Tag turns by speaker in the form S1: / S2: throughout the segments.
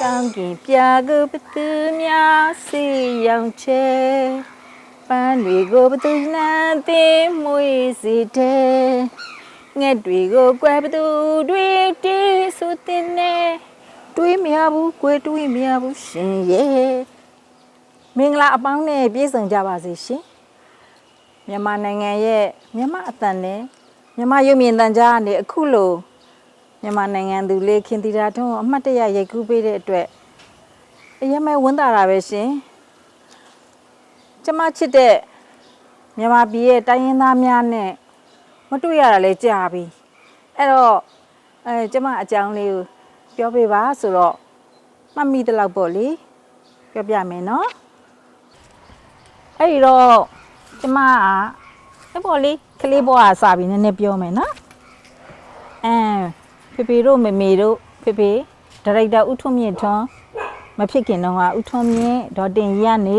S1: ကောင်းကင်ပြာကိုဘသူများစီရောင်ချဲပန်းတွေကိုဘသူနှမ်းသိမွေးစီတဲ့ငှက်တွေကိုကွယ်ဘသူတွေတီးဆိုတဲ့နဲ့တွေးမရဘူးကွယ်တွေးမရဘူးရှင်ရဲ့မင်္ဂလာအပေါင်းနဲ့ပြည့်စုံကြပါစေရှင်မြန်မာနိုင်ငံရဲ့မြန်မာအသံနဲ့မြန်မာရုပ်မြင်သံကြားကနေအခုလိုမြန်မာနိုင်ငံသူလေးခင်တီတာထွန်းအမှတ်တရရိုက်ကူးပေးတဲ့အတွက်အရင်မဲ့ဝန်တာတာပဲရှင်ကျမချစ်တဲ့မြန်မာပြည်ရဲ့တိုင်းရင်းသားများနဲ့မတွေ့ရတာလဲကြာပြီအဲ့တော့ကျမအကြောင်းလေးကိုပြောပြပါဆိုတော့မှတ်မိတဲ့လောက်ပေါ့လေပြောပြမယ်နော်အဲ့ဒီတော့ကျမအဲ့ပေါ့လေကလေးဘွားစပြီးနည်းနည်းပြောမယ်နော်ဖေဖေတို့မေမေတို့ဖေဖေဒါရိုက်တာဦးထွန်းမြင့်ထွန်းမဖြစ်ခင်တော့ဦးထွန်းမြင့်ဒေါ်တင်ကြီးကနေ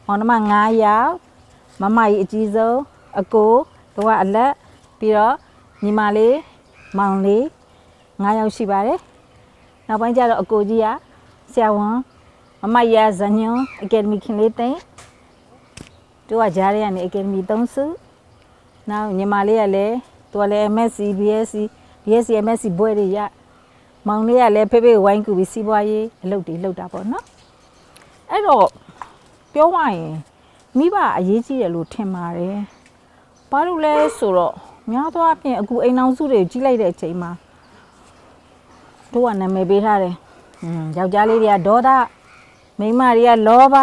S1: မောင်နှမ9ယောက်မမကြီးအကြီးဆုံးအကိုတို့ကအလက်ပြီးတော့ညီမလေးမောင်လေး9ယောက်ရှိပါတယ်နောက်ပိုင်းကျတော့အကိုကြီးကဆရာဝန်မမကြီးကဇညွန်အကယ်ဒမီခင်လေးသိန်းတို့ကကြားရရနေအကယ်ဒမီ3စုနောက်ညီမလေးကလည်းသူကလည်း MSc BSc MSc ဘွဲ့တွေရမောင်လေးကလည်းဖေဖေဝိုင်းကူပြီးစီးပွားရေးအလုပ်တွေလုပ်တာပေါ့နော်အဲ့တော့ပြောရရင်မိဘအရေးကြီးတယ်လို့ထင်ပါတယ်ဘာလို့လဲဆိုတော့များသောအားဖြင့်အခုအိမ်အောင်စုတွေကြီးလိုက်တဲ့အချိန်မှာတို့ကနာမည်ပေးထားတယ်ယောက်ျားလေးတွေကဒေါသမိန်းမတွေကလောဘ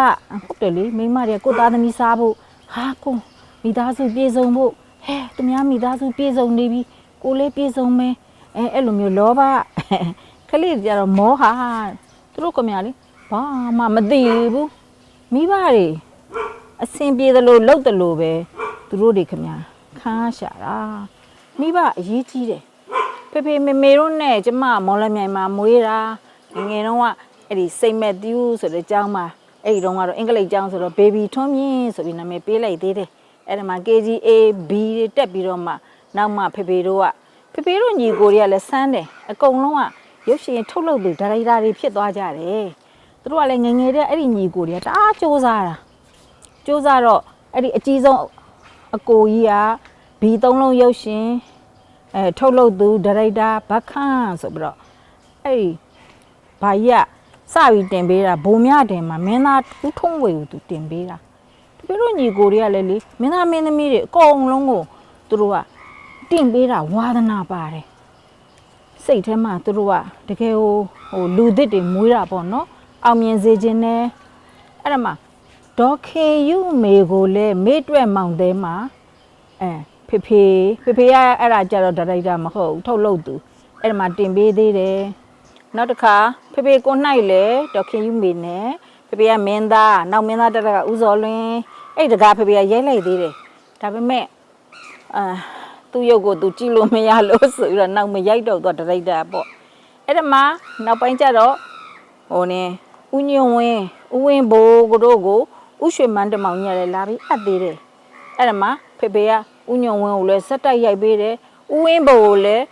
S1: ဟုတ်တယ်လေမိန်းမတွေကကိုယ်သားသမီးစားဖို့ဟာကိုမိသားစုပြေဆုံးဖို့ဟဲသူများမိသားစုပြေဆုံးနေပြီကိုလေးပြေဆုံးမယ်အဲ့လိုမျိုးလောဘခလေးကြတော့မောဟာသူတို့ကမြလေဘာမှမသိဘူးမိဘတွေအစင်ပြေသလိုလှုပ်သလိုပဲသူတို့တွေခမခါရှာတာမိဘအရေးကြီးတယ်ဖေဖေမေမေတို့နဲ့ကျမမော်လမြိုင်မှာမွေးတာငယ်တုန်းကအဲ့ဒီစိတ်မက်တီးဦးဆိုတဲ့ကျောင်းမှာအဲ့ဒီတုန်းကတော့အင်္ဂလိပ်ကျောင်းဆိုတော့ baby ထွန်းမြင့်ဆိုပြီးနာမည်ပေးလိုက်သေးတယ်အဲ့ဒီမှာ KGA B တွေတက်ပြီးတော့မှနောက်မှဖေဖေတို့ညီကိုတွေကလည်းစမ်းတယ်အကုန်လုံးကရုပ်ရှင်ထုတ်လုပ်သူဒါရိုက်တာတွေဖြစ်သွားကြတယ်သူတို့ကလည်းငငယ်တဲ့အဲ့ဒီညီကိုတွေကတအားစူးစမ်းတော့အဲ့ဒီအကြီးဆုံးအကိုကြီးက B3 လုံးရုပ်ရှင်ထုတ်လုပ်သူဒါရိုက်တာဘခန့်ဆိုပြီးတော့အဲ့ဒီဘာကြီးကစပြီးတင်ပေးတာဘုံမြတင်မှာမင်းသားဦးထုံးဝေကိုသူတင်ပေးတာသူတို့ညီကိုတွေကလည်းလေမင်းသားမင်းသမီးတွေအကုန်လုံးကိုသူတို့ကတင်ပေးတာဝါသနာပါတယ်စိတ်ထဲမှာသူတို့ကတကယ်ဟိုလူသစ်တွေမွေးတာပေါ့နော်အောင်မြင်စေခြင်းနဲ့အဲ့ဒါမှဒေါ်ခေယူမေကိုလည်းမေ့တွက်မောင်သေးမှာဖေဖေကအဲ့ဒါကြတော့ဒါရိုက်တာမဟုတ်ဘူးထုတ်လုပ်သူအဲ့ဒါမှတင်ပေးသေးတယ်နောက်တစ်ခါဖေဖေကိုနိုင်လေဒေါ်ခေယူမေနဲ့ဖေဖေကမင်းသားနောက်မင်းသားတက်ကဦးစော်လွင်အဲ့တကားဖေဖေကရိုက်လိုက်သေးတယ်ဒါပေမဲ့သူ့ရုပ်ကိုသူကြည့်လို့မရလို့ဆိုပြီးတော့နောက်မရိုက်တော့သူဒါရိုက်တာပေါ့အဲ့ဒါမှနောက်ပိုင်းကျတော့ဟိုနေဦးညွန့်ဝင်းဦးဝင်းဘိုးတို့ကိုဦးရွှေမန်းတမောင်ညလည်းလာပြီးအပ်သေးတယ်အဲ့ဒါမှဖေဖေကဦးညွန့်ဝင်းကိုလည်းစက်တိုက်ရိုက်ပေးတယ်ဦးဝင်းဘိုးကိုလည်း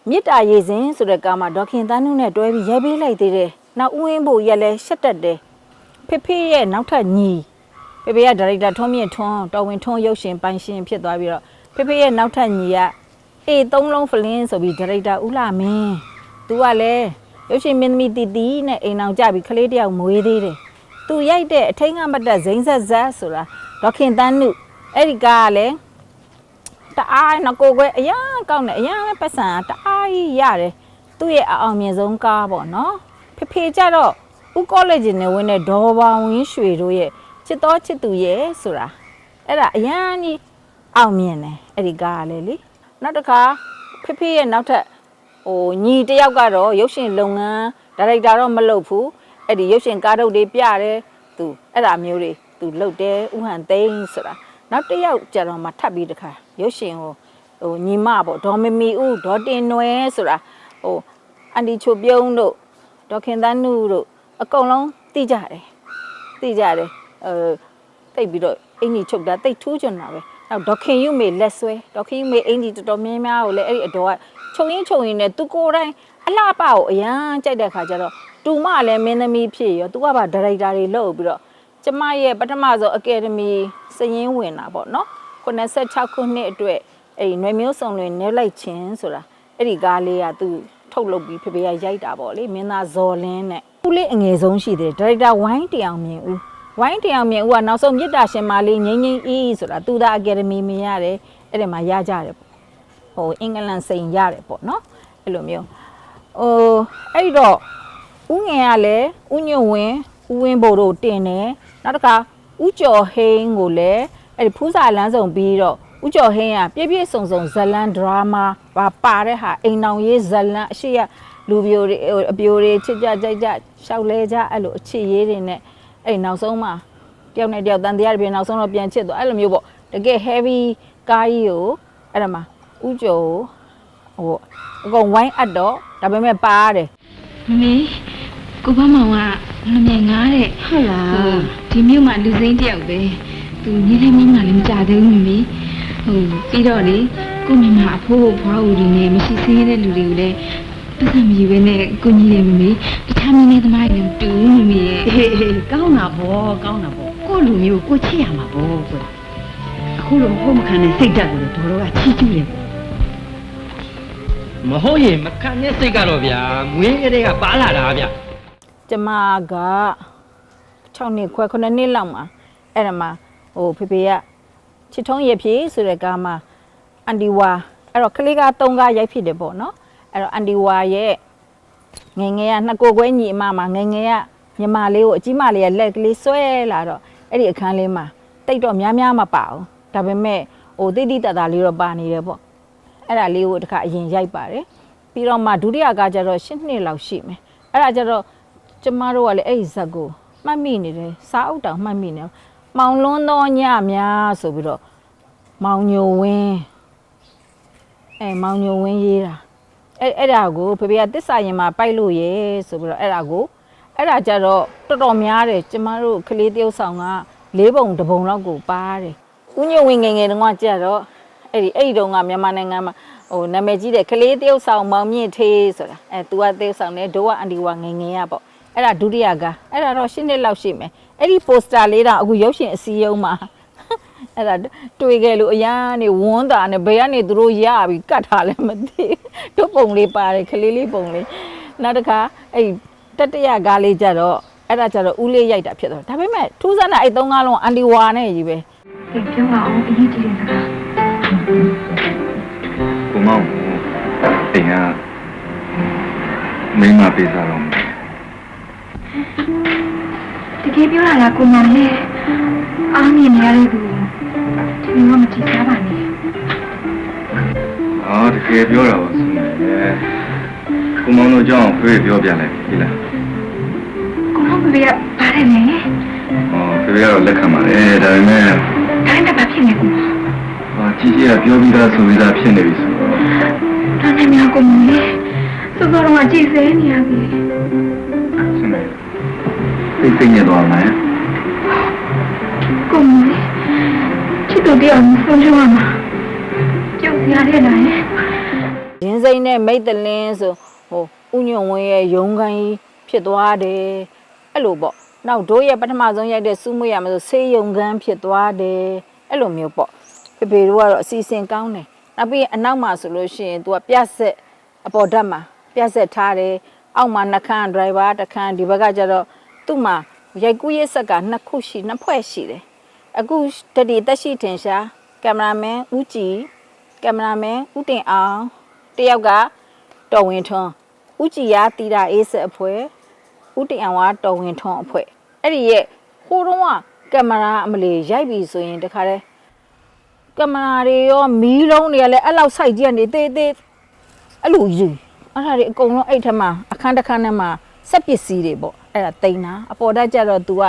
S1: မြစ်တာရည်စင်ဆိုတဲ့ကားမှာဒေါခင်တန်းနုနဲ့တွဲပြီးရိုက်ပေးလိုက်သေးတယ်နောက်ဦးဝင်းဘိုးရက်လည်းရှက်တက်တယ်ဖေရဲ့နောက်ထပ်ညီဖေကဒါရိုက်တာထွန်းမြင့်ထွန်းတော်ဝင်ထွန်းရုပ်ရှင်ပိုင်ရှင်ဖြစ်သွားပြီးတော့ဖေရဲ့နောက်ထပ်ညီကA3 လုံးဖလင်းဆိုပြီးဒါရိုက်တာဦးလာမင်းသူကလည်းရုပ်ရှင်မင်းသမီးတီတီနဲ့အိမ်အောင်ကြပြီးကလေးတယောက်မွေးသေးတယ်သူရိုက်တဲ့အထိန်ကမတ်တက်ဇိန်းဆက်ဆိုတာဒေါခင်တန်းနုအဲ့ဒီကားကလည်းတအားနကိုကွယ်အရန်ကောင်းတယ်အရန်ပတ်စံတအားကြီးရတယ်သူ့ရဲ့အအောင်မြင်ဆုံးကားပေါ့နော်ဖေကြတော့ဦးကောလိပ်နဲ့ဝင်တဲ့ဒေါ်ပေါင်းဝင်းရွှေတို့ရဲ့ချစ်တော်ချစ်သူရဲ့ဆိုတာအဲ့ဒါအရန်ကြီးအောင်မြင်တယ်အဲ့ဒီကားကလေနောက်တစ်ခါဖေရဲ့နောက်ထပ်ဟိုညီတယောက်ကတော့ရုပ်ရှင်လုပ်ငန်းဒါရိုက်တာတော့မလုပ်ဘူးအဲ့ဒီရုပ်ရှင်ကားထုတ်တွေပြတယ်သူအဲ့ဒါမျိုးတွေသူလုပ်တယ်ဥဟန်သိန်းဆိုတာနောက်တစ်ယောက်ကျတော့မှထပ်ပြီးတခါရုပ်ရှင်ဟိုညီမပေါ့ဒေါ်မမီဦးဒေါ်တင်နွယ်ဆိုတာဟိုအန်တီချိုပြုံးတို့ဒေါခင်သန်းနုတို့အကုန်လုံးသိကြတယ်တိတ်ပြီးတော့အင်ကြီးချုပ်တာတိတ်ထူးချွန်တာပဲနောက်ဒေါခင်ယူမေလက်ဆွဲဒေါခင်ယူမေအင်ကြီးတော်တော်များများကိုလည်းအဲ့ဒီအတော်ကခြုံရင်းနဲ့သူကိုယ်တိုင်အလှပကိုအရန်ကြိုက်တဲ့ခါကျတော့ တူမလည်းမင်းသမီးဖြစ်ရောသူကပါဒါရိုက်တာတွေလုပ်ပြီးတော့ကျမရဲ့ပထမဆုံးအကယ်ဒမီစရင်ဝင်တာပေါ့နော်86ခုနှစ်အတွက်အဲ့ဒီຫນွေမျိုးစုံလွင်နဲလိုက်ချင်းဆိုတာအဲ့ဒီကားလေးကသူထုတ်လုပ်ပြီးဖေဖေကရိုက်တာပေါ့လေမင်းသားဇော်လင်းနဲ့ဦးလေးအငယ်ဆုံးရှိတယ်ဒါရိုက်တာဝိုင်းတရားမြင်ဦးဝိုင်းတရားမြင်ဦးကနောက်ဆုံးမြစ်တာရှင်မလေးငိမ့်ငိမ့်အေးဆိုတာသူသားအကယ်ဒမီမြင်ရတယ်အဲ့ဒီမှာရကြတယ်ပေါ့ဟိုအင်္ဂလန်စိန်ရတယ်ပေါ့နော်အဲ့လိုမျိုးအဲ့တော့ဦးငယ်ကလည်းဦးညွန့်ဝင်းဦးဝင်းဘို့တို့တင်တယ်နောက်တစ်ခါဦးကျော်ဟိန်းကိုလည်းအဲ့ဒီဖူးစာလမ်းဆောင်ပြီးတော့ဦးကျော်ဟင်းကပြည့်ပြည့်စုံစုံဇလန်ဒရာမာပါတဲ့ဟာအိမ်နောင်ရေးဇလန်အရှိရလူပြိုတွေအပြိုတွေချစ်ကြကြိုက်ကြရှောက်လဲကြအဲ့လိုအချစ်ရေးတွေနဲ့အဲ့နောက်ဆုံးမှာတယောက်နဲ့တယောက်တန်တရားတွေနောက်ဆုံးတော့ပြန်ချစ်တော့အဲ့လိုမျိုးပေါ့တကယ် heavy ကားကြီးကိုအဲ့ဒါမှာဦးကျော်ဟိုအကုန်ဝိုင်းအပ်တော့ဒါပေမဲ့ပါရတယ်
S2: မမေကိုဘမောင်ကငမြင်ငားတဲ့
S3: ဟုတ်လား
S2: ဒီမြို့မှာလူစိမ်းတယောက်ပဲသူညီလေးမင်းကလည်းမကြသေးဘူးမမေပြီးတော့လေကိုမိမအဖိုးဖွားဦးဒီနဲ့မရှိသေးတဲ့လူတွေကိုလည်းပတ်စံမယူဘဲနဲ့ကိုကြီးတယ်မမေတခြားမင်းနဲ့သမားတွေတူမမေရဲ့
S3: ကောင်းတာဗောကိုလူမျိုးကိုချစ်ရမှာဗောကွအခုလိုဟုတ်မခံတဲ့စိတ်ဓာတ်ကိုလည်းတော်တော်ကချီးကျူးတယ်
S4: မဟုတ်ရင်မခံတဲ့စိတ်ကတော့ဗျာငွေကလေးကပါလာတာဗျာ
S1: ကျမက6နှစ်ခွဲ9နှစ်လောက်မှာအဲ့ဒါမှာဟိုဖေဖေကချစ်ထုံးရဖြေဆိုတဲ့ကားမှာအန်ဒီဝါအဲ့တော့ကလေးက3ကားရိုက်ဖြစ်တယ်ပေါ့နော်အဲ့တော့အန်ဒီဝါရဲ့ငယ်ငယ်ကနှစ်ကိုယ်ခွဲညီအမမှာငယ်ငယ်ကညီမလေးကိုအကြီးမလေးကလက်ကလေးဆွဲလာတော့အဲ့ဒီအခန်းလေးမှာတိတ်တော့များများမပါဘူးဒါပေမဲ့ဟိုတိတိတတ်တာလေးတော့ပါနေတယ်ပေါ့အဲ့ဒါလေးကိုတခါအရင်ရိုက်ပါတယ်ပြီးတော့မှဒုတိယကားကျတော့10နှစ်လောက်ရှိမယ်အဲ့ဒါကျတော့ကျမတို့ကလည်းအဲ့ဒီဇက်ကိုမှတ်မိနေတယ်စားအုပ်တောင်မှတ်မိနေမောင်လွန်းသောညများဆိုပြီးတော့မောင်ညိုဝင်းမောင်ညိုဝင်းရေးတာအဲ့ဒါကိုဖေဖေကတစ္ဆာရင်မှာပိုက်လို့ရဲဆိုပြီးတော့အဲ့ဒါကြတော့တော်တော်များတယ်ကျမတို့ကလေးတယောက်ဆောင်က4ပုံ1ပုံလောက်ကိုပါတယ်ဦးညိုဝင်းငယ်ငယ်တုန်းကကြတော့အဲ့ဒီတုန်းကမြန်မာနိုင်ငံမှာဟိုနာမည်ကြီးတဲ့ကလေးတယောက်ဆောင်မောင်မြင့်သေးဆိုတာသူကတယောက်ဆောင်တယ်တို့ကအန်ဒီဝါငယ်ငယ်ရပေါ့အဲ့ဒါဒုတိယကအဲ့ဒါတော့10နှစ်လောက်ရှိမယ်အဲ့ဒီပိုစတာလေးတော့အခုရုပ်ရှင်အစည်းအရုံးမှာအဲ့ဒါတွေ့ခဲ့လို့အရန်နေဝန်းတာနဲ့ဘယ်ကနေသူတို့ရပြီးကတ်ထားလဲမသိတို့ပုံလေးပါတယ်ကလေးလေးပုံလေးနောက်တစ်ခါအဲ့တတရကားလေးကြတော့အဲ့ဒါကြတော့ဦးလေးရိုက်တာဖြစ်တော့ဒါပေမဲ့ထူးဆန်းတာအဲ့3ကားလုံးအန်ဒီဝါနဲ့ကြီးပဲ
S2: ပြောပါအောင်အရေးကြီးတယ်စကား
S5: ကိုမောင်အိမ်ကမိမပေးစားတော့
S2: တကယ်ပြောရတာကိုမောင်ရဲ့အားမြင်နေရတဲ့သူဒီလိုမကြည့်စားပါနဲ့
S5: တကယ်ပြောတာပါဆိုနေတယ်ကိုမောင်တို့ကြောင့်ဖေးပြောပြလိုက်ပြီလား
S2: ကိုမောင်ဖေကပါတယ်လေ
S5: ဖေးကတော့လက်ခံပါတယ်ဒါပေမဲ့
S2: တိုင်းတပတ်ဖြစ်နေကူ
S5: ကြီးကြီးကပြောပြီးသားဆိုပြီးသားဖြစ်နေပြီဆိုတော့
S2: ဒါနဲ့များကိုမောင်ရဲ့စောစောတော့ကြည်စဲနေရပြီ
S5: ဆိုနေသိနေတော့မယ်
S2: ကိုမောင်ချစ်သူတယောက်ဆုံးရှုံးရမှာကြောက်ရတဲ့လား
S1: ရင်းစိမ့်နဲ့မိတ်တလင်းဆိုဟိုဦးညွန့်ဝင်းရဲ့ရုံးခိုင်းဖြစ်သွားတယ်အဲ့လိုပေါ့နောက်တို့ရဲ့ပထမဆုံးရိုက်တဲ့စူးမွေရမဆိုဆေးရုံခန်းဖြစ်သွားတယ်အဲ့လိုမျိုးပေါ့ဖေဖေတို့ကတော့အစီအစဉ်ကောင်းတယ်နောက်ပြီးအနောက်မှာဆိုလို့ရှိရင် तू ကပြဆက်အပေါ်ဓာတ်မှာပြဆက်ထားတယ်အောက်မှာနှခမ်းဒရိုင်ဘာတစ်ခန်းဒီဘက်ကကျတော့သူ့မှာရိုက်ကူးရေးဆက်က2ခုရှိ2ဖွဲ့ရှိတယ်အခုတတိတက်ရှိထင်ရှားကင်မရာမန်ဦးကြည်ကင်မရာမန်ဦးတင်အောင်တယောက်ကတော်ဝင်ထွန်းဦးကြည်ရတီတာအေးဆက်အဖွဲဦးတင်အောင်ကတော်ဝင်ထွန်းအဖွဲအဲ့ဒီရဲ့ဟိုတုန်းကကင်မရာအမလီရိုက်ပြီဆိုရင်တခါတည်းကင်မရာတွေရောမီးလုံးတွေကလည်းအဲ့လောက်စိုက်ကြည့်နေသေးအဲ့လိုယူအဲ့ဒါတွေအကုန်လုံးအဲ့ထက်မှာအခန်းတစ်ခန်းထဲမှာစက်ပစ္စည်းတွေပေါ့အဲ့ဒါတိန်တာအပေါ်တက်ကြတော့ तू က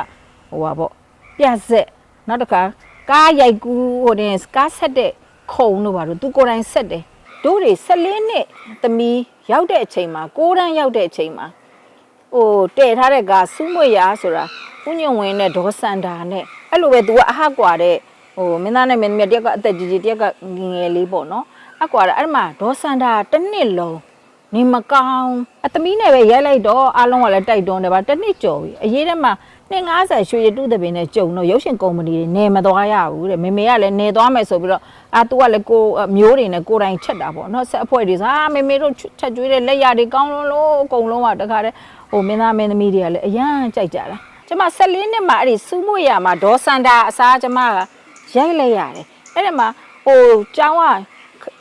S1: ဟိုပါပေါ့ပြက်ဆက်နောက်တစ်ခါကားရိုက်ကူးဟိုတင်ကားဆက်တဲ့ခုံတို့ပါတော့ तू ကိုယ်တိုင်ဆက်တယ်တို့တွေ14နှစ်သမီးရောက်တဲ့အချိန်မှာ6တန်းရောက်တဲ့အချိန်မှာဟိုတည်ထားတဲ့ကားစူးမွေရဆိုတာဦးညွန့်ဝင်းနဲ့ဒေါ်စန္ဒာနဲ့အဲ့လိုပဲ तू ကအဟကွာတဲ့ဟိုမင်းသားနဲ့မင်းသမီးတယောက်ကအသက်ကြီးကြီးတယောက်ကငယ်ငယ်လေးပေါ့နော်အကွာအဲ့မှာဒေါ်စန္ဒာတစ်နှစ်လုံး နေမကောင်းအသမီးနဲ့ပဲရိုက်လိုက်တော့အားလုံးကလည်းတိုက်တွန်းတယ်ဗာတစ်နှစ်ကျော်ပြီအရေးထဲမှာ250ရွှေရတုတပင်းနဲ့ကြုံတော့ရုပ်ရှင်ကုမ္ပဏီတွေနေမသွားရဘူးတဲ့မေမေကလည်းနေသွားမယ်ဆိုပြီးတော့သူကလည်းကိုမျိုးတွေနဲ့ကိုတိုင်ချက်တာပေါ့နော်ဆက်အဖွဲ့တွေဆိုမေမေတို့ချက်ကျွေးတဲ့လက်ရတွေကောင်းလို့အကုန်လုံးကတခါတည်းဟိုမင်းသားမင်းသမီးတွေကလည်းအရန်ကြိုက်ကြတာကျမ14နှစ်မှာအဲ့ဒီစူးမွေရမှာဒေါ်စန္ဒာအစားကျမကရိုက်လိုက်ရတယ်အဲ့ဒီမှာဟိုကျောင်းက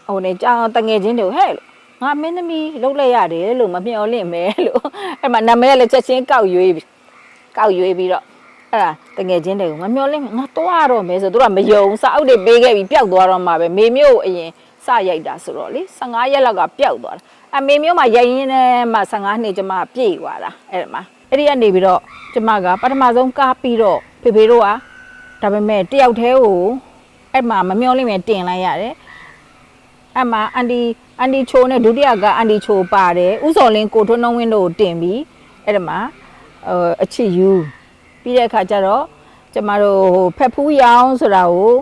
S1: ဟိုနေကျောင်းတငယ်ချင်းတွေဟဲ့လို့ငါမင်းသမီးလှုပ်လိုက်ရတယ်လို့မမျှော်လင့်မဲလို့အဲ့မှာနာမည်ကလည်းချက်ချင်းကောက်ရွေးပြီးတော့အဲ့ဒါတငယ်ချင်းတွေကိုမမျှော်လင့်ငါသွားတော့မယ်ဆိုသူကမယုံစာအုပ်တွေပေးခဲ့ပြီးပျောက်သွားတော့မှပဲမေမျိုးအရင်စရိုက်တာဆိုတော့လေ15ရက်လောက်ကပျောက်သွားတာမေမျိုးမှာရိုက်ရင်းနဲ့မှ15နှစ်ကျမပြည့်သွားတာအဲ့မှာအဲ့ဒီကနေပြီးတော့ကျမကပထမဆုံးကားပြီးတော့ဖေဖေတို့ကဒါပေမဲ့တယောက်တည်းကိုအဲ့မှာမမျှော်လင့်မယ်တင်လိုက်ရတယ်အဲ့မှာအန်ဒီချိုနဲ့ဒုတိယကအန်ဒီချိုပါတယ်ဥစော်လင်းကိုထွန်းနှုံးဝင်းတို့ကိုတင်ပြီးအဲ့ဒါမှာအချစ်ယူပြီးတဲ့အခါကျတော့ကျမတို့ဖက်ဖူးရောင်ဆိုတာကို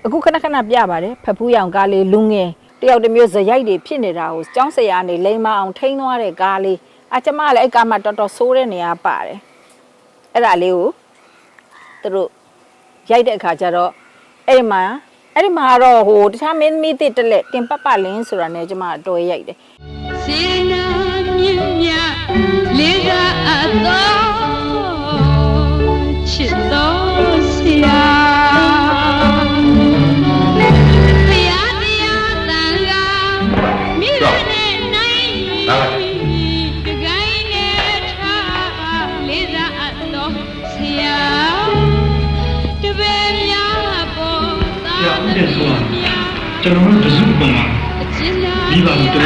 S1: အခုခဏပြပါတယ်ဖက်ဖူးရောင်ကားလေးလူငယ်တယောက်တစ်မျိုးဇရိုက်တွေဖြစ်နေတာကိုကျောင်းဆရာကနေလိမ္မာအောင်ထိန်းသွားတဲ့ကားလေးကျမလည်းအဲ့ကားမှာတော်တော်ဆိုးတဲ့နေရာပါတယ်အဲ့ဒါလေးကိုသူတို့ရိုက်တဲ့အခါကျတော့အဲ့ဒီမှာတော့ဟိုတခြားမင်းသမီးတစ်တက်လက်တင်ပလင်းဆိုတာနဲ့ကျမတော်ရိုက်တယ်
S2: စေနာမြင့်မြတ်လေးစားအပ်သောချစ်တော်ဆရာဘုရားတရားတန်ခါမိရနဲ့နိုင်တကိုင်းနဲ့ထားလေးစားအပ်သောဆရာတပည့်များပေါ်သာ
S6: တဲ့ဆိုတာကျွန်တော်တို့တစုပုံမှာဒီပါလို့တို့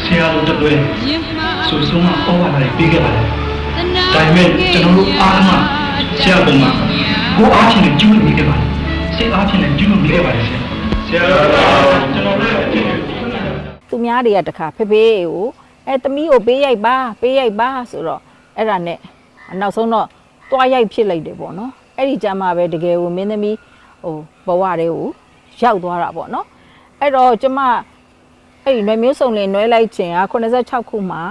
S6: ဆရာတို့တက်တွဲဆိုဆုံးမဩဝါဒတွေပေးခဲ့ပါတယ်ဒါပေမဲ့ကျွန်တော်တို့အားလုံးဆရာပုံမှာကိုအားဖြင့်ကျူးလွန်မိခဲ့ပါတယ်စိတ်အားဖြင့်ကျူးလွန်မိခဲ့ပါတယ်ဆရာတို့ကျွန်တော်တို့အကျင့်
S1: သူများတွေကတခါဖေဖေကိုသမီးကိုပေးရိုက်ပါဆိုတော့အဲ့ဒါနဲ့နောက်ဆုံးတော့တွားရိုက်ဖြစ်လိုက်တယ်ပေါ့နော်အဲ့ဒီကြမှာပဲတကယ်ကိုမင်းသမီးဟိုဘဝတွေကိုရောက်သွားတာပေါ့နော်အဲ့တော့ကျမအဲ့ဒီနွယ်မျိုးစုံလင်နွဲလိုက်ခြင်းက86ခုမှာ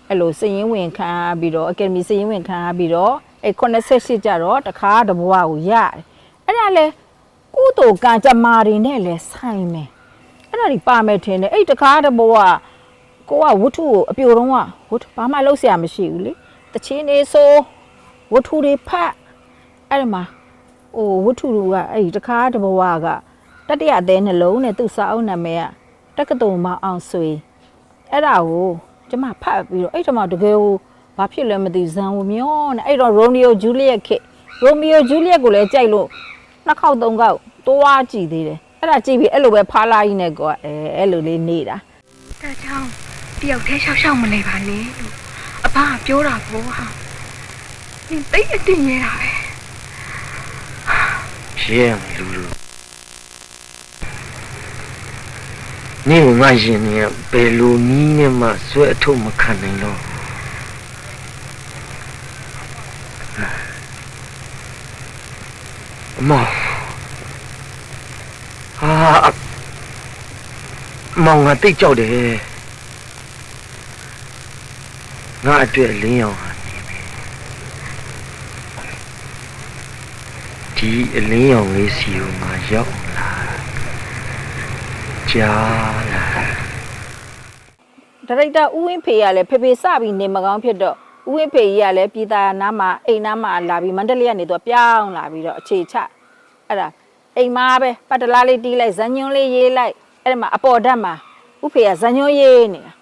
S1: အဲ့လိုစည်ရင်းဝင်ခံပြီးတော့အကယ်ဒမီစည်ရင်းဝင်ခံပြီးတော့အဲ့88ကျတော့တခါတဘဝကိုရတယ်အဲ့ဒါလဲကုသိုလ်ကံကြမ္မာတွေနဲ့လဲဆိုင်မယ်အဲ့ဒါဒီပါမယ်ထင်တယ်အဲ့တခါတဘဝကိုကဝတ္ထုကိုအပြိုတော့ဝတ္ထုဘာမှလုပ်เสียမရှိဘူးလေတချင်းနေဆိုဝတ္ထုတွေဖတ်အဲ့ဒီမှာဟိုဝတ္ထုကအဲ့ဒီတခါတဘဝကတတိယအသေးနှလုံးနဲ့သူ့စာအုပ်နာမည်ကတက္ကသိုလ်မအောင်ဆွေအဲ့ဒါကိုကျမဖတ်ပြီးတော့အဲ့တော့မှတကယ်ကိုဘာဖြစ်လဲမသိဇန်ဝမျောနဲ့အဲ့တော့ရိုမီယိုဂျူလီယက်ခေရိုမီယိုဂျူလီယက်ကိုလည်းကြိုက်လို့2ခေါက်3ခေါက်တွားကြည့်သေးတယ်အဲ့ဒါကြည့်ပြီးအဲ့လိုပဲဖားလာကြီးနဲ့ကောအဲ့လိုလေးနေတာ
S7: ဒါကြောင့်တယောက်တည်းရှောက်မနေပါနဲ့လို့အဘကပြောတာပေါ့ဟာနင်သိအတင်နေတာပဲ
S8: ရဲလူနေငါရင်နေဘယ်လိုနည်းနဲ့မှဆွဲအထုတ်မခံနိုင်တော့မောင်ငါတိတ်ကြောက်တယ်ငါအတွက်လင်းရောင်ဟာနေပြီဒီအလင်းရောင်လေးစီကိုငါရောက်လာကြားလာ
S1: ဒါရိုက်တာဦးဝင်းဖေကလည်းဖေဖေစပြီးနေမကောင်းဖြစ်တော့ဦးဝင်းဖေကြီးကလည်းပြည်သားနားမှာအိမ်နားမှာလာပြီးမန္တလေးကနေတော့ပြောင်းလာပြီးတော့အခြေချအဲ့ဒါအိမ်မှာပဲပတ်တလားလေးတီးလိုက်ဇန်ညွန်းလေးရေးလိုက်အဲ့ဒါမှာအပေါ်ဓာတ်မှာဦးဖေကဇန်ညွန်းရေးနေတာ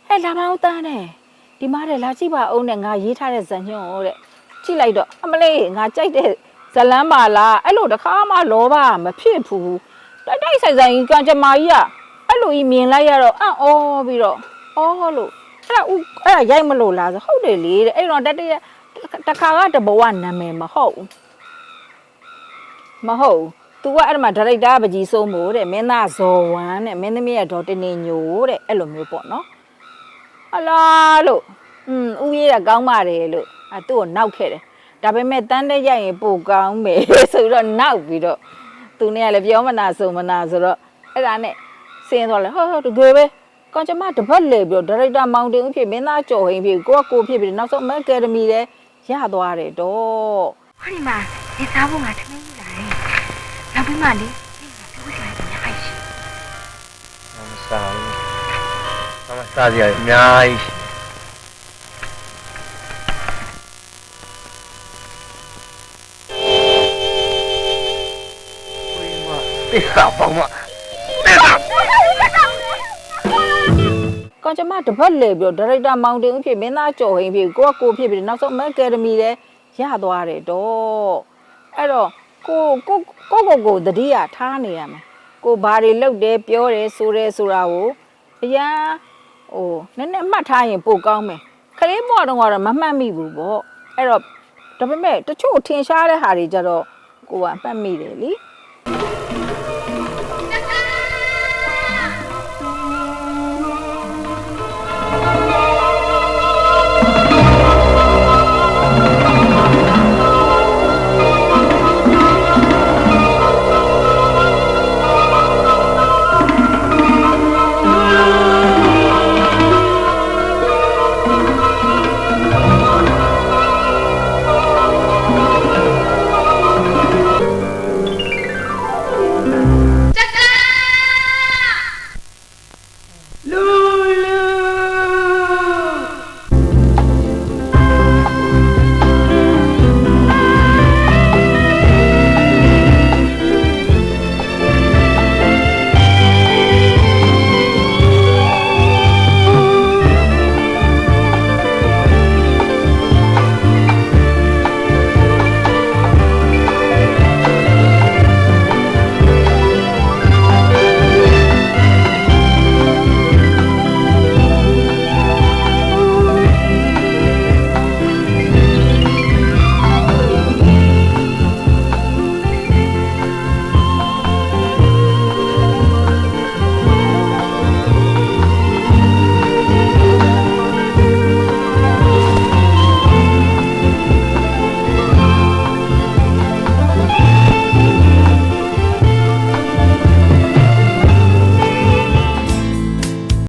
S1: ဟဲ့လာမအောင်တန်းတယ်ဒီမားတယ်လာကြည့်ပါအောင်နဲ့ငါရေးထားတဲ့ဇန်ညွန်းတဲ့ကြည့်လိုက်တော့အမလေးငါကြိုက်တဲ့ဇလန်းပါလားအဲ့လိုတခါမှလောဘမဖြစ်ဘူးတိုက်ဆိုင်ကြီးကံကြမ္မာကြီးကအဲ့လိုကြီးမြင်လိုက်ရတော့အော်ပြီးတော့လို့အဲ့ဒါရိုက်မလို့လားဆိုဟုတ်တယ်လေတဲ့အဲ့တော့တခါကတဘဝနာမည်မဟုတ်ဘူးသူကအဲ့ဒါမှဒါရိုက်တာပကြီးစိုးမို့တဲ့မင်းသားဇော်ဝမ်းတဲ့မင်းသမီးရဲ့ဒေါ်တင်နေညိုတဲ့အဲ့လိုမျိုးပေါ့နော်အလားလို့ဦးရေးကကောင်းပါတယ်လို့သူ့ကိုနောက်ခဲ့တယ်ဒါပေမဲ့တန်းတဲ့ရိုက်ရင်ပိုကောင်းမယ်ဆိုတော့နောက်ပြီးတော့သူနဲ့ကလည်းပြောမနာဆိုတော့အဲ့ဒါနဲ့စင်းသွားလဲဟုတ်တကယ်ပဲ ကောင်ကျမတပတ်လေပြီးတော့ဒါရိုက်တာမောင်တင်ဦးဖြစ်မင်းသားကျော်ဟိန်းဖြစ်ကိုကကိုဖြစ်ပြီးနောက်ဆုံးအကယ်ဒမီလည်းရသွားတယ်တော့
S7: ဟောဒီမှာဒီစားဖို့ငါထမင်းယူလာတယ်နောက်ပြီးမှလေဒီကပြောစရာတွေအားရှိ
S8: မစားဘူးမစားကြရအများကြီးဒီကပေါ့မ
S1: ကောင်ကျမတပတ်လေပြီးတော့ဒါရိုက်တာမောင်တင်ဦးဖြစ်မင်းသားကျော်ဟိန်းဖြစ်ကိုကကိုဖြစ်ပြီးနောက်ဆုံးအကယ်ဒမီလည်းရသွားတယ်တော့အဲ့တော့ကိုတတိယထားနေရမယ်ကိုဘာတွေလုပ်တယ်ပြောတယ်ဆိုတယ်ဆိုတာကိုအရန်နည်းနည်းမှတ်ထားရင်ပိုကောင်းမယ်ခလေးဘွားတော့ကတော့မမှတ်မိဘူးပေါ့အဲ့တော့ဒါပေမဲ့တချို့ထင်ရှားတဲ့ဟာတွေကြတော့ကိုကမှတ်မိတယ်လी